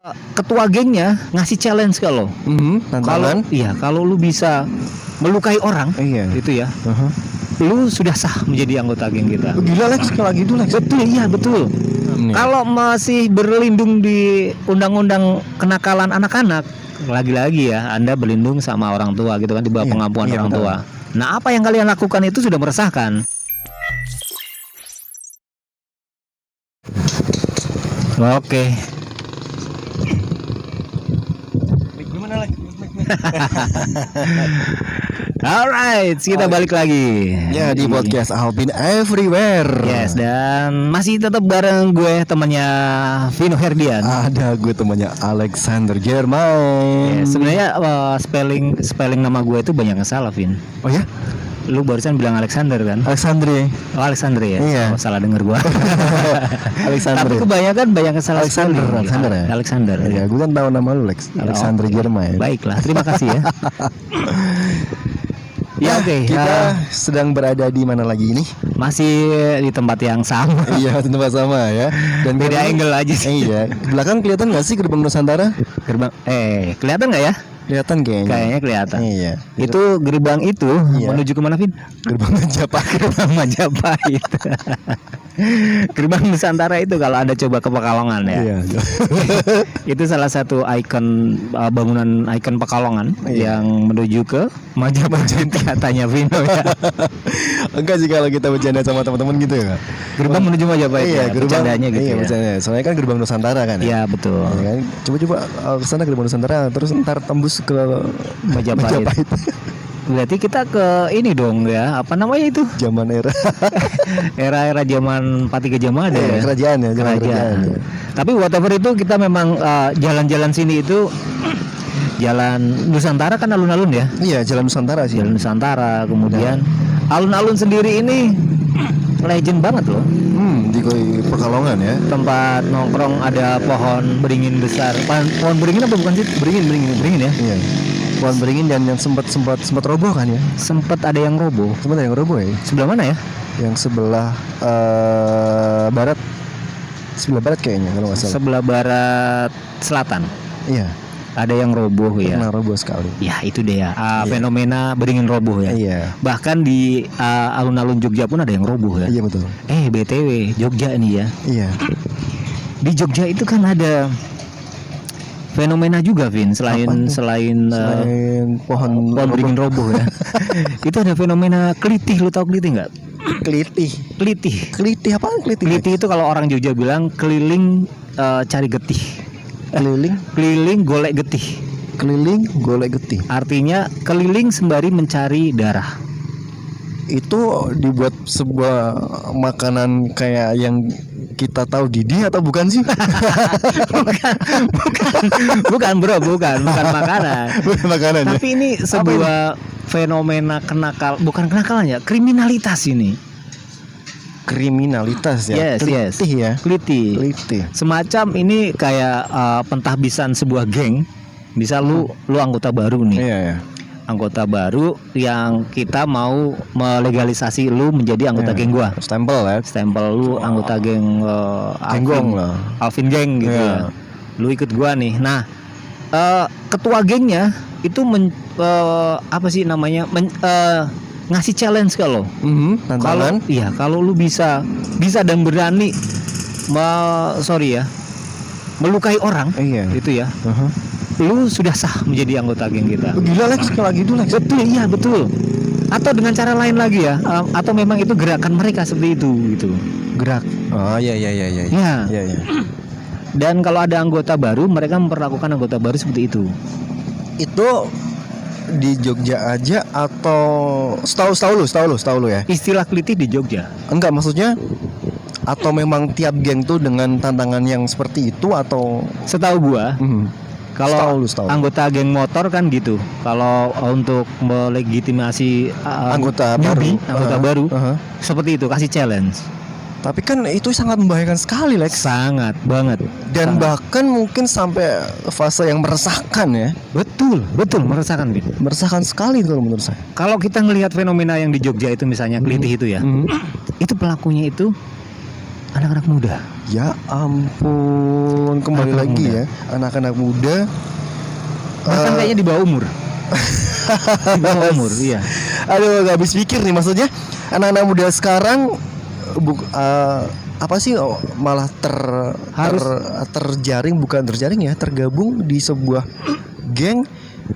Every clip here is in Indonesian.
Ketua gengnya ngasih challenge ke lo. Tantangan. Kalau lu bisa melukai orang, Iya. itu ya, lu sudah sah menjadi anggota geng kita. Gila Lex, lagi itu Lex. Betul, iya betul. Kalau masih berlindung di undang-undang kenakalan anak-anak, lagi-lagi ya, Anda berlindung sama orang tua gitu kan, di bawah Iya, pengampuan iya, orang betul. tua. Nah, apa yang kalian lakukan itu sudah meresahkan. Oke. Gimana Lex? Alright, kita balik lagi. Ya di podcast Alvin Everywhere. Yes, dan masih tetap bareng gue temannya Vino Herdian. Ada gue temannya Alexander Jermain. Ya, sebenarnya spelling nama gue itu banyak yang salah, Vin. Oh ya? Lu barusan bilang Alexander kan? Alexandre. Oh, Alexander ya? Iya. Oh, salah denger gue. Alexander. Tapi kebanyakan banyak yang salah Alexander, spelling. Alexander ya? Alexander. Ya, gue kan tahu nama lu Lex. Alexander Jermain. Baiklah, terima kasih ya. Ya oke, Kita sedang berada di mana lagi ini? masih di tempat yang sama. Iya, tempat sama ya. Dan Beda kali ini- angle aja sih. Iya. Belakang kelihatan nggak sih gerbang Nusantara? Gerbang, kelihatan nggak ya? Kelihatan kayaknya. Kayaknya kelihatan. Iya. Itu gerbang itu Iya. menuju kemana, Vin? Gerbang Majapahit. Gerbang Majapahit. Gerbang Nusantara itu kalau Anda coba ke Pekalongan ya. Iya. Itu salah satu ikon bangunan ikon Pekalongan Iya. yang menuju ke Majapahit katanya Vino ya. Enggak sih kalau kita bercanda sama teman-teman gitu ya. Gerbang menuju Majapahit Iya, ya, bercandanya gitu iya, ya. bercandanya. Soalnya kan gerbang Nusantara kan ya. Iya, betul. Ya kan? Coba-coba ke sana gerbang Nusantara terus ntar tembus ke Majapahit. Berarti kita ke ini dong ya, apa namanya itu? Zaman era Era-era zaman Patiga Jamada ya. kerajaan ya, zaman kerajaan. Ya. Tapi whatever itu kita memang jalan-jalan sini itu jalan Nusantara kan alun-alun ya. Iya, Jalan Nusantara sih. Jalan Nusantara, kemudian alun-alun sendiri ini legend banget loh. Di Pekalongan ya. Tempat nongkrong ada pohon beringin besar. Pohon beringin apa bukan sih? Beringin ya. Iya. Pohon beringin dan yang sempat roboh kan ya. Sempet ada yang roboh. Sempat ada yang roboh ya. Sebelah mana ya? Yang sebelah barat. Sebelah barat kayaknya kalau nggak salah. Sebelah barat selatan. Iya. Ada yang roboh ya. Pernah roboh sekali. Ya itu deh ya. Iya. Fenomena beringin roboh ya. Iya. Bahkan di alun-alun Jogja pun ada yang roboh ya. Iya betul. BTW Jogja ini ya. Iya. Di Jogja itu kan ada fenomena juga, Vin, Apaan tuh? selain pohon pohon beringin roboh ya. Itu ada fenomena kelitih, lu tahu kelitih nggak? kelitih. Kelitih. Kelitih apaan kelitih? Kelitih itu kalau orang Jogja bilang keliling cari getih. Keliling golek getih. Keliling golek getih. Artinya keliling sembari mencari darah. Itu dibuat sebuah makanan kayak yang kita tahu Didi atau bukan sih? bukan bro, bukan makanan. Bukan makanan ya. Tapi ini sebuah fenomena bukan kenakalan ya, kriminalitas ini. Kriminalitas ya. Yes, kelitih ya. Kelitih. Kelitih. Semacam ini kayak pentahbisan sebuah geng. Bisa lu anggota baru nih. Iya ya. Anggota baru yang kita mau melegalisasi lu menjadi anggota geng gua. Stempel ya. Stempel lu anggota geng Genggong lah. Alvin Geng gitu Iya. ya. Lu ikut gua nih. Nah, ketua gengnya itu apa sih namanya? Ngasih challenge ke lo. Tantangan. Kalau lu bisa dan berani melukai orang, Iya. itu ya. Lu sudah sah menjadi anggota geng kita. Gila Lex, lagi itu Lex. Betul, iya betul. Atau dengan cara lain lagi ya, atau memang itu gerakan mereka seperti itu gitu. Gerak. Oh iya. Ya. Iya. Dan kalau ada anggota baru, mereka memperlakukan anggota baru seperti itu. Itu di Jogja aja atau setahu lu ya? Istilah kelitih di Jogja. Enggak, maksudnya atau memang tiap geng tuh dengan tantangan yang seperti itu atau Setahu gua, kalau Setahu. anggota geng motor kan gitu. Kalau untuk melegitimasi Anggota newbie, baru. anggota baru, seperti itu kasih challenge. Tapi kan itu sangat membahayakan sekali Lex. Sangat banget. Dan Sangat. bahkan mungkin sampai fase yang meresahkan ya. Betul, meresahkan Bin. Meresahkan sekali itu kalau menurut saya. Kalau kita ngelihat fenomena yang di Jogja itu misalnya kelitih itu ya, itu pelakunya itu anak-anak muda. Ya ampun, kembali Anak-anak lagi muda. ya, anak-anak muda. Bahkan kayaknya di bawah umur. Di bawah umur, iya. Aduh, gak habis pikir nih, maksudnya anak-anak muda sekarang apa sih, malah terjaring, bukan terjaring ya, tergabung di sebuah geng,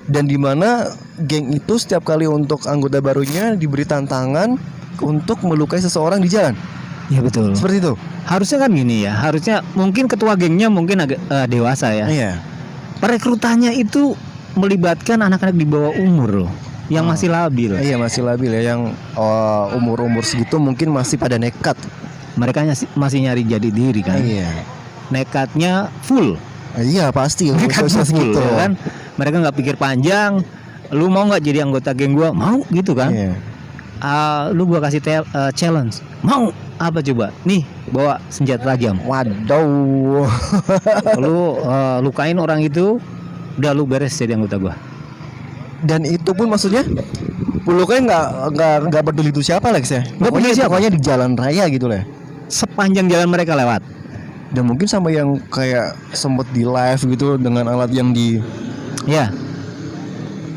dan dimana geng itu setiap kali untuk anggota barunya diberi tantangan untuk melukai seseorang di jalan. Iya betul. Seperti itu. Harusnya kan gini ya, harusnya mungkin ketua gengnya mungkin agak dewasa ya. Iya. Perekrutannya itu melibatkan anak-anak di bawah umur loh, yang masih labil. Iya, masih labil ya, yang umur-umur segitu mungkin masih pada nekat. Mereka masih nyari jati diri kan. Iya. Nekatnya full. Iya pasti Nekat usia full segitu ya kan. Mereka nggak pikir panjang. Lu mau nggak jadi anggota geng gua? Mau gitu kan. Iya. Lu gua kasih challenge. Mau apa coba? Nih, bawa senjata tajam. Waduh. Lu lukain orang itu, udah lu beres jadi anggota gua. Dan itu pun maksudnya puluknya nggak peduli itu siapa Lex ya. Nggak peduli siapa. Pokoknya di jalan raya gitu lah. Sepanjang jalan mereka lewat. Dan mungkin sama yang kayak sempet di live gitu dengan alat yang di. Ya.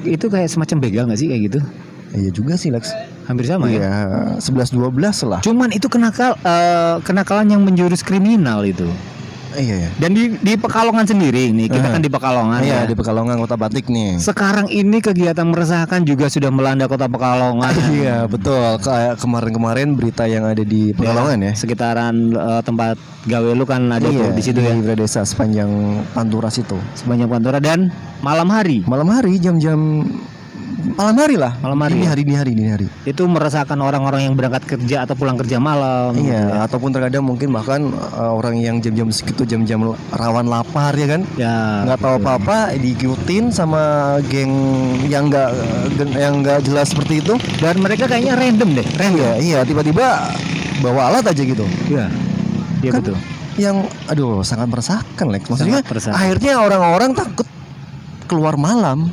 Itu kayak semacam begal nggak sih kayak gitu? Iya juga sih Lex. Hampir sama ya. Iya, 11-12 lah. Cuman itu kenakalan yang menjurus kriminal itu. Iya ya. Dan di Pekalongan sendiri nih, kita kan di Pekalongan Iya, ya. di Pekalongan Kota Batik nih. Sekarang ini kegiatan meresahkan juga sudah melanda Kota Pekalongan. Iya, betul. Kayak kemarin-kemarin berita yang ada di Pekalongan ya. Sekitaran tempat gawe lu kan ada tuh di situ ya. Di Desa sepanjang Pantura situ. Sebanyak Pantura dan malam hari. Malam hari jam-jam malam hari lah. Malam hari. Dini hari. Itu meresahkan orang-orang yang berangkat kerja atau pulang kerja malam. Iya, ataupun terkadang mungkin bahkan orang yang jam-jam segitu jam-jam rawan lapar ya kan. Ya. Nggak tahu apa-apa diikutin sama geng yang nggak jelas seperti itu. Dan mereka kayaknya random deh. Iya, tiba-tiba bawa alat aja gitu. Iya. Iya Kan betul. Yang aduh sangat meresahkan Lex. Maksudnya Sangat meresahkan. akhirnya orang-orang takut keluar malam.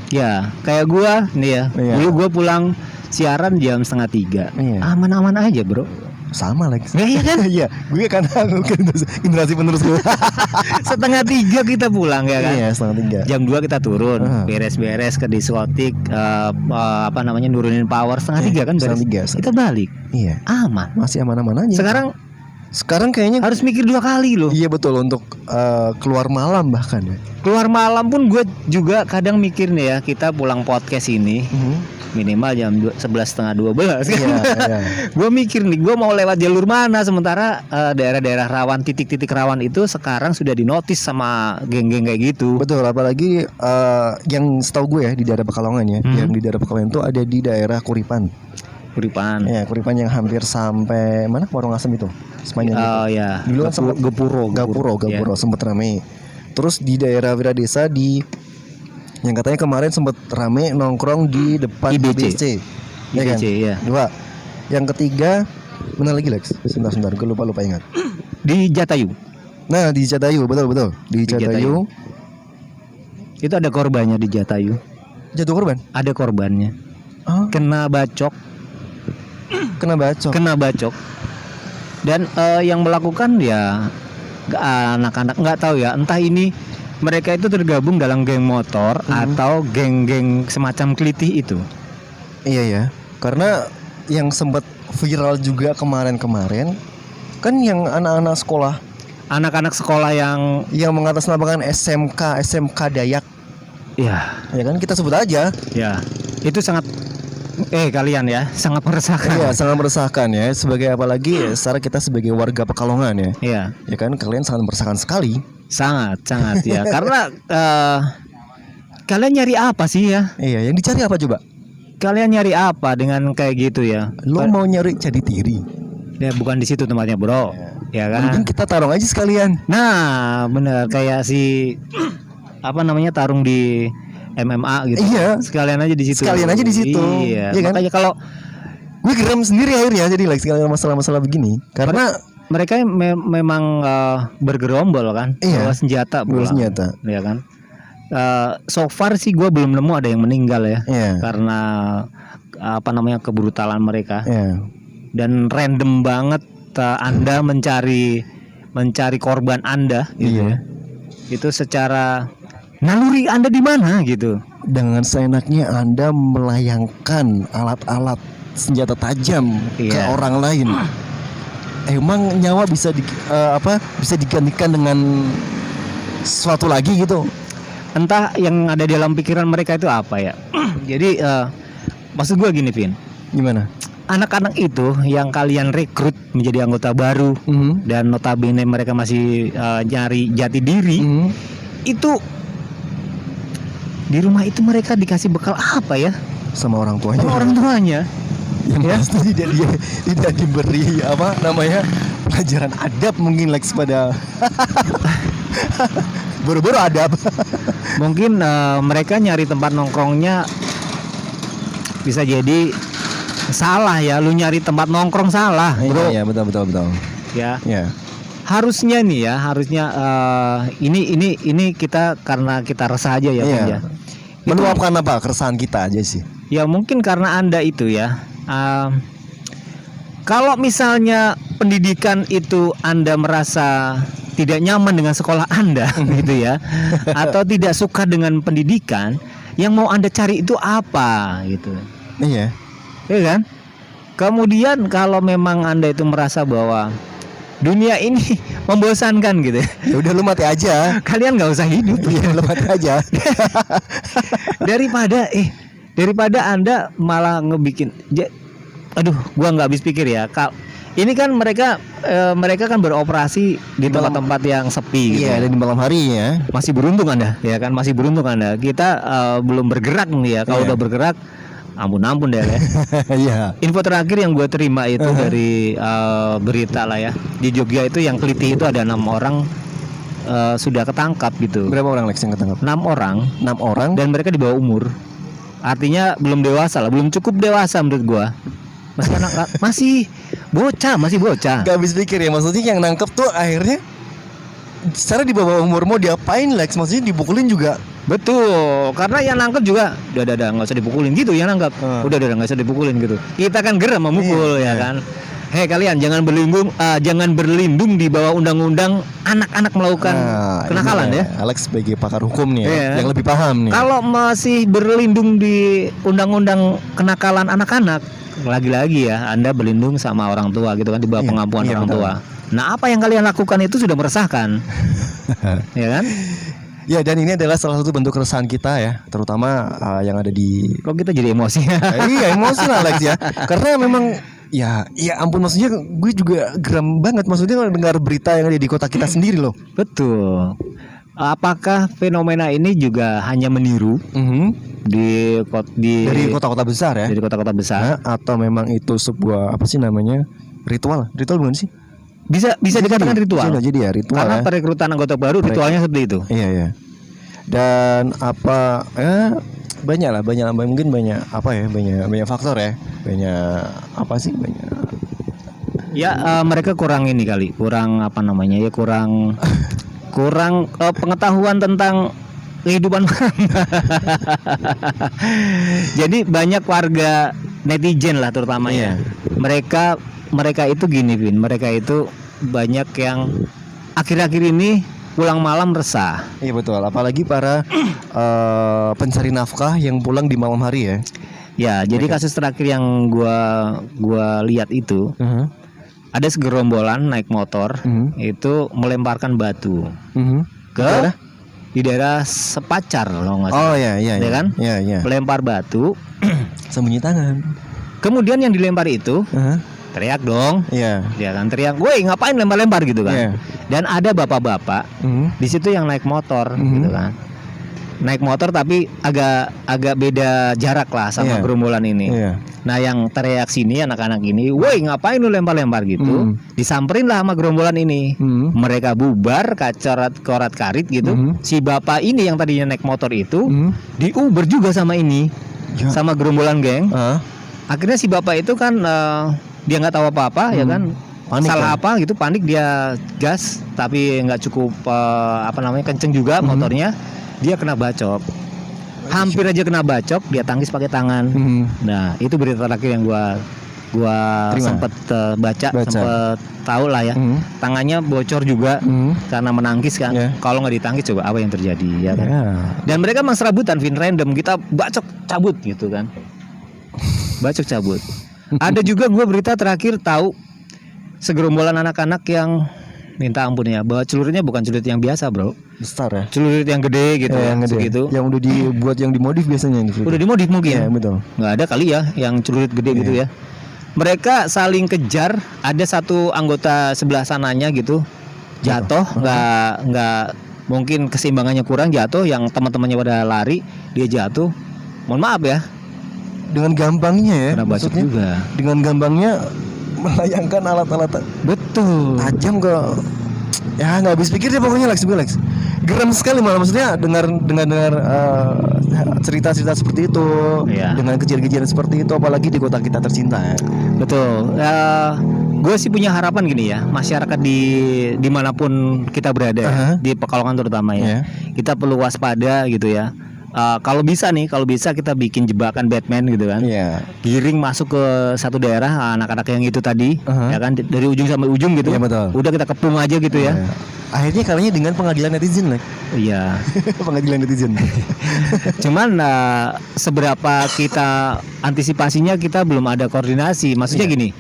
Ya, kayak gua nih ya. Iya. Dulu gua pulang siaran jam 2:30. Iya. Aman-aman aja, Bro. Sama Lex. Ya, iya kan? Iya, gue kan generasi penerus gue. 2:30 kita pulang ya kan. Iya, 2:30. Jam 2 kita turun, beres-beres ke diskotik, nurunin power 2:30 kan beres. 2:30. Kita balik. Iya. Aman. Masih aman-aman aja. Sekarang kayaknya Harus mikir 2 kali loh. iya betul untuk keluar malam bahkan ya. Keluar malam pun gue juga kadang mikir nih ya, kita pulang podcast ini minimal jam 11:30 kan. Iya, iya. Gue mikir nih, gue mau lewat jalur mana, sementara daerah-daerah rawan, titik-titik rawan itu sekarang sudah dinotis sama geng-geng kayak gitu. Betul, apalagi yang setahu gue ya di daerah Pekalongan ya, yang di daerah Pekalongan itu ada di daerah Kuripan. Ya, Kuripan yang hampir sampai mana Warung Asem itu. Sepanjang itu. Oh ya. Dulu kan sempat Gapuro. Gapuro sempet rame. Terus di daerah Wiradesa yang katanya kemarin sempet rame nongkrong di depan IBC. Ya kan? IBC, ya. 2. Yang ketiga mana lagi Lex? Sebentar, gue lupa ingat. Di Jatayu. Nah, di Jatayu, betul. Di Jatayu. Itu ada korbannya di Jatayu. Jatuh korban? Ada korbannya. Oh, Kena bacok. Kena bacok. Dan yang melakukan ya anak-anak, nggak tahu ya, entah ini mereka itu tergabung dalam geng motor atau geng-geng semacam kelitih itu. Iya ya. Karena yang sempat viral juga kemarin kan yang anak-anak sekolah yang mengatasnamakan SMK Dayak. Ya, Ya kan kita sebut aja. ya. Itu sangat kalian ya, sangat meresahkan. Iya, sangat meresahkan ya. Sebagai apalagi secara kita sebagai warga Pekalongan ya. Iya. Ya kan kalian sangat meresahkan sekali. Sangat ya. Karena kalian nyari apa sih ya? Iya, yang dicari apa coba? Kalian nyari apa dengan kayak gitu ya? Lo mau nyari jadi tiri. Ya bukan di situ tempatnya, Bro. Ya kan? Mungkin kita tarung aja sekalian. Nah, bener kayak si tarung di MMA gitu. Iya. Sekalian aja di situ. Iya Iya. kan? Makanya kalau gue geram sendiri akhirnya jadi like sekalian masalah-masalah begini. Karena mereka memang bergerombol kan, Iya. bawa senjata pulang. Ya kan? So far sih gue belum nemu ada yang meninggal ya. Iya. Karena kebrutalan mereka. Iya. Dan random banget saat Anda mencari korban Anda gitu Iya. ya. Itu secara naluri Anda di mana gitu. Dengan seenaknya Anda melayangkan alat-alat senjata tajam ke Iya. orang lain. Emang nyawa bisa bisa digantikan dengan sesuatu lagi gitu? Entah yang ada di dalam pikiran mereka itu apa ya. Jadi maksud gue gini, Vin. Gimana? Anak-anak itu yang kalian rekrut menjadi anggota baru dan notabene mereka masih nyari jati diri, itu di rumah itu mereka dikasih bekal apa ya? Sama orang tuanya. Sama orang tuanya. Yang Ya. pasti tidak diberi pelajaran adab mungkin Lex pada buru-buru adab. Mungkin mereka nyari tempat nongkrongnya bisa jadi salah ya. Lu nyari tempat nongkrong salah, bro. Iya, betul. Ya. Ya. Harusnya nih ya, ini kita karena kita resah aja ya, Iya. Vin, ya. Meluapkan apa keresahan kita aja sih. Ya mungkin karena Anda itu ya, kalau misalnya pendidikan itu Anda merasa tidak nyaman dengan sekolah Anda gitu ya, atau tidak suka dengan pendidikan, yang mau Anda cari itu apa gitu, Iya. ya kan? Kemudian kalau memang Anda itu merasa bahwa dunia ini membosankan gitu, Ya udah lu mati aja. kalian nggak usah hidup. Iya, lu mati aja. daripada Anda malah ngebikin aduh, gua nggak habis pikir ya. Ini kan mereka kan beroperasi di tempat-tempat yang sepi gitu. Iya, dan di malam hari ya. Masih beruntung Anda, ya kan? Masih beruntung Anda. Kita belum bergerak nih ya. Kalau Iya. udah bergerak, ampun deh ya. Iya. Info terakhir yang gue terima itu dari berita lah ya. Di Jogja itu yang keliti itu ada 6 orang sudah ketangkap gitu. Berapa orang Lex yang ketangkap? 6 orang 6 orang. dan mereka di bawah umur. Artinya belum dewasa lah, belum cukup dewasa menurut gua. Masih bocah. Gak habis pikir ya, maksudnya yang nangkep tuh akhirnya secara di bawah umur mau diapain Lex? Maksudnya dipukulin juga. Betul, karena yang nangkep juga udah nggak usah dipukulin gitu, yang nangkep udah nggak usah dipukulin gitu. Kita kan geram memukul ya kan. Hei kalian jangan berlindung di bawah undang-undang anak-anak melakukan kenakalan ini ya. Alex sebagai pakar hukum nih Iya. yang lebih paham nih. Kalau masih berlindung di undang-undang kenakalan anak-anak, lagi-lagi ya Anda berlindung sama orang tua gitu kan, di bawah pengampuan orang betul. tua. Nah, apa yang kalian lakukan itu sudah meresahkan. Ya kan? Ya, dan ini adalah salah satu bentuk keresahan kita ya, terutama yang ada di Kok kita jadi emosi? iya, emosi lah Alex ya. Karena memang ya ampun, maksudnya gue juga geram banget maksudnya dengar berita yang ada di kota kita sendiri loh. Betul. Apakah fenomena ini juga hanya meniru dari Kota-kota besar ya? dari kota-kota besar? Atau memang itu sebuah apa sih namanya? Ritual bukan sih? Bisa dikatakan ritual. Bisa jadi ya ritual. Karena ya. perekrutan anggota baru ritualnya seperti itu. Iya. Dan apa banyak lah mungkin banyak faktor ya. Banyak apa sih? Banyak. Ya mereka kurang ini kali, kurang apa namanya ya, kurang pengetahuan tentang kehidupan. Jadi banyak warga netizen lah terutama ya. Mereka itu gini, Vin. Mereka itu banyak yang akhir-akhir ini pulang malam resah. Iya betul. Apalagi para pencari nafkah yang pulang di malam hari ya. Ya, jadi kasus terakhir yang gua lihat itu ada segerombolan naik motor itu melemparkan batu ke di daerah Sepacar loh nggak salah. Oh iya. Ya kan? Iya. Melempar batu. Sembunyi tangan. Kemudian yang dilempar itu teriak dong. Iya. Dia kan teriak, "Woi, ngapain lempar-lempar?" gitu kan. Iya. Dan ada bapak-bapak di situ yang naik motor gitu kan. Naik motor tapi agak beda jarak lah sama gerombolan ini. Iya. Nah, yang teriak sini anak-anak ini, "Woi, ngapain lu lempar-lempar gitu?" Disamperin lah sama gerombolan ini. Mereka bubar, korat-karit gitu. Si bapak ini yang tadinya naik motor itu diuber juga sama ini. Ya. Sama gerombolan geng. Akhirnya si bapak itu kan dia nggak tahu apa-apa ya kan. Panik salah kan? apa gitu, panik dia gas tapi nggak cukup kenceng juga motornya, dia kena bacok, hampir aja kena bacok, dia tangkis pakai tangan. Nah itu berita terakhir yang gua Gua Terima. sempet baca, sempet tahu lah ya. Tangannya bocor juga karena menangkis kan. Yeah. Kalau nggak ditangkis coba apa yang terjadi ya kan. Yeah. Dan mereka emang serabutan, Vin, random. Kita bacok cabut gitu kan. Bacok cabut. Ada juga gue berita terakhir tahu segerombolan anak-anak yang minta ampun ya, bahwa celuritnya bukan celurit yang biasa, bro. Besar ya. Celurit yang gede gitu, yang gede. segitu. Yang udah dibuat, yang dimodif biasanya gitu. Udah dimodif mungkin. Iya, betul. Nggak ada kali ya yang celurit gede gitu ya. Mereka saling kejar, ada satu anggota sebelah sananya gitu jatuh, nggak mungkin keseimbangannya kurang, jatuh, yang teman-temannya pada lari, dia jatuh. Mohon maaf ya. Dengan gampangnya ya. Kena bacok Maksudnya juga. dengan gampangnya melayangkan alat-alat Betul. tajam ke, ya nggak habis pikir deh pokoknya Lex. Geram sekali malah, maksudnya dengar cerita-cerita seperti itu, Iya. dengan kejadian-kejadian seperti itu, apalagi di kota kita tercinta ya. Betul. Gue sih punya harapan gini ya, masyarakat dimanapun kita berada, ya, di Pekalongan terutama ya, Iya. kita perlu waspada gitu ya. Kalau bisa kita bikin jebakan Batman gitu kan. Iya. Giring masuk ke satu daerah, anak-anak yang itu tadi, ya kan, dari ujung sampai ujung gitu. Iya, betul. Udah kita kepung aja gitu ya. Iya. Akhirnya kalahnya dengan pengadilan netizen Lex. Iya. Pengadilan netizen. Cuman seberapa kita antisipasinya, kita belum ada koordinasi. Maksudnya gini,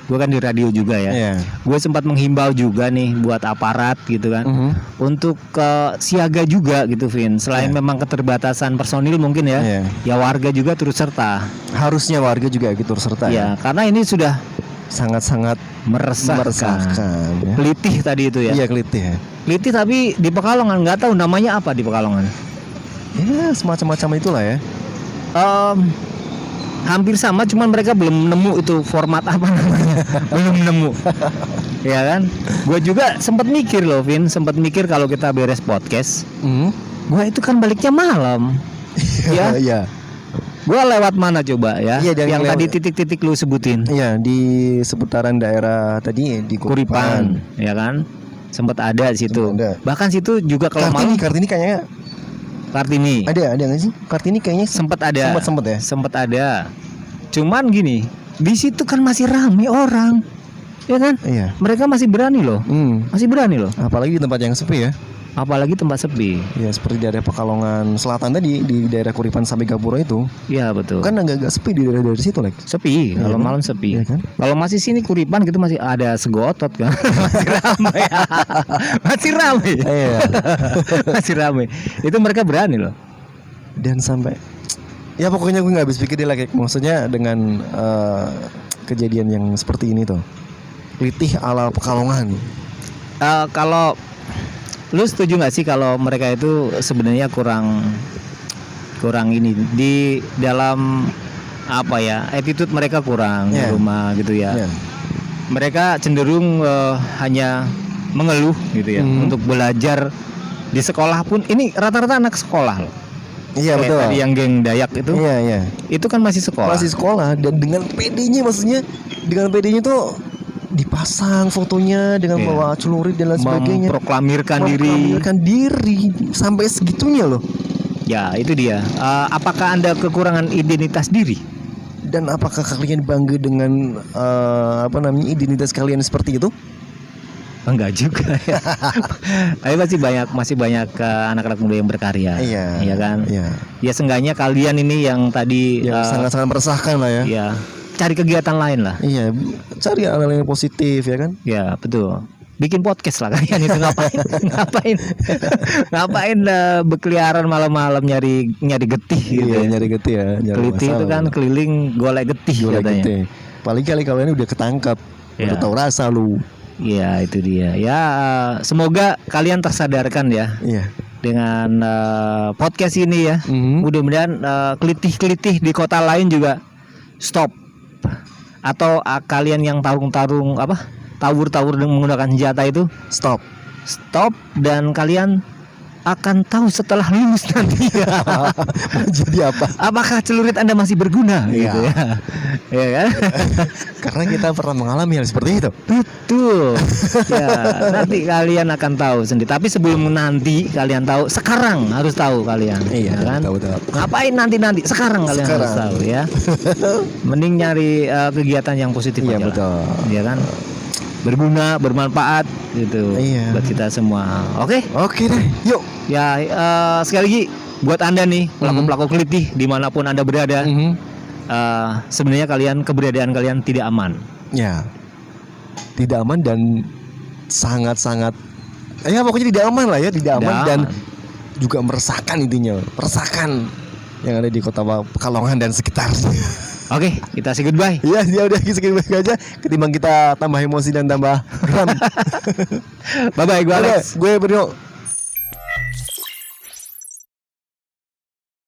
gue kan di radio juga ya. Iya. Gue sempat menghimbau juga nih buat aparat gitu kan, untuk siaga juga gitu, Vin. Selain memang keterbatasan personil mungkin ya, ya warga juga turut serta. Harusnya warga juga ikut turut serta Ya, karena ini sudah sangat-sangat meresahkan. ya. Kelitih tadi itu ya. Iya, kelitih ya. Kelitih tapi di Pekalongan, nggak tahu namanya apa di Pekalongan. Ya semacam-macam itulah ya. Hampir sama, cuman mereka belum nemu itu format apa namanya. Belum nemu. Ya kan? Gue juga sempat mikir loh, Vin, kalau kita beres podcast, gue itu kan baliknya malam. Ya. Iya. Gue lewat mana coba ya? Iya, yang tadi titik-titik lu sebutin. Iya, di seputaran daerah tadi di Kuripan, ya kan? Sempat ada di situ. Sempat ada. Bahkan situ juga kalau malam Kartini kayaknya Kartini. ada nggak sih? Kartini kayaknya Sempat ada. ya. Sempat ada. Cuman gini, di situ kan masih rame orang, ya kan? Iya. Mereka masih berani loh, masih berani loh. Apalagi di tempat yang sepi ya. Apalagi tempat sepi. Ya seperti di daerah Pekalongan Selatan tadi, di daerah Kuripan sampai Gapura itu. Iya betul. Kan agak sepi di daerah dari situ, Lex. Sepi, kalau malam sepi. Iya kan? Kalau masih sini Kuripan gitu masih ada segotot kan. Masih ramai. Masih ramai. Iya. Masih ramai. Itu mereka berani loh. Dan sampai, ya pokoknya gue nggak habis pikir deh lagi. Maksudnya dengan kejadian yang seperti ini tuh, Litih ala Pekalongan. Kalau lu setuju nggak sih kalau mereka itu sebenarnya kurang ini di dalam apa ya, attitude mereka kurang di rumah gitu ya. Mereka cenderung hanya mengeluh gitu ya. Untuk belajar di sekolah pun, ini rata-rata anak sekolah loh. Iya, Kayak betul. tadi yang geng Dayak itu. Iya. Itu kan masih sekolah. Masih sekolah, dan dengan PD-nya, maksudnya dengan PD-nya tuh dipasang fotonya dengan bawa celurit dan lain sebagainya. Memproklamirkan diri sampai segitunya loh. Ya, itu dia. Apakah Anda kekurangan identitas diri? Dan apakah kalian bangga dengan identitas kalian seperti itu? Enggak juga ya. Tapi masih banyak anak-anak muda yang berkarya. Iya kan? Iya. Ya seenggaknya kalian ini yang tadi sangat-sangat meresahkan lah ya. Iya. Cari kegiatan lain lah. Iya, cari hal yang positif ya kan? Ya, betul. Bikin podcast lah kalian itu ngapain berkeliaran malam-malam nyari getih gitu. Iya, nyari getih ya. Kelitih itu kan keliling golek getih katanya. Getih. Paling kali kalian udah ketangkap, udah tahu rasa lu. Iya, itu dia. Ya, semoga kalian tersadarkan ya. Iya. Dengan podcast ini ya. Mudah-mudahan kelitih-kelitih di kota lain juga stop. Atau kalian yang tawur-tawur dengan menggunakan senjata itu stop, dan kalian akan tahu setelah lulus nanti. Mau jadi apa? Apakah celurit Anda masih berguna? Iya. Gitu ya. Ya kan? Karena kita pernah mengalami hal seperti itu. Betul. Ya, nanti kalian akan tahu sendiri. Tapi sebelum nanti kalian tahu, sekarang harus tahu kalian. Iya, ya kan? betul. Ngapain nanti? Sekarang kalian harus tahu ya. Mending nyari kegiatan yang positif Iya, aja betul. lah. Ya kan? Berguna, bermanfaat gitu Iya. buat kita semua. Oke? Oke deh, yuk. Ya, sekali lagi buat Anda nih pelaku-pelaku kelitih dimanapun Anda berada, sebenarnya keberadaan kalian tidak aman. Ya, tidak aman dan sangat-sangat, ya pokoknya tidak aman lah ya, tidak aman dan juga meresahkan intinya, meresahkan yang ada di kota Pekalongan dan sekitarnya. Oke, kita say goodbye. Iya, dia udah segitu aja. Ketimbang kita tambah emosi dan tambah geram. Bye bye, gue Alex. Gue Brio.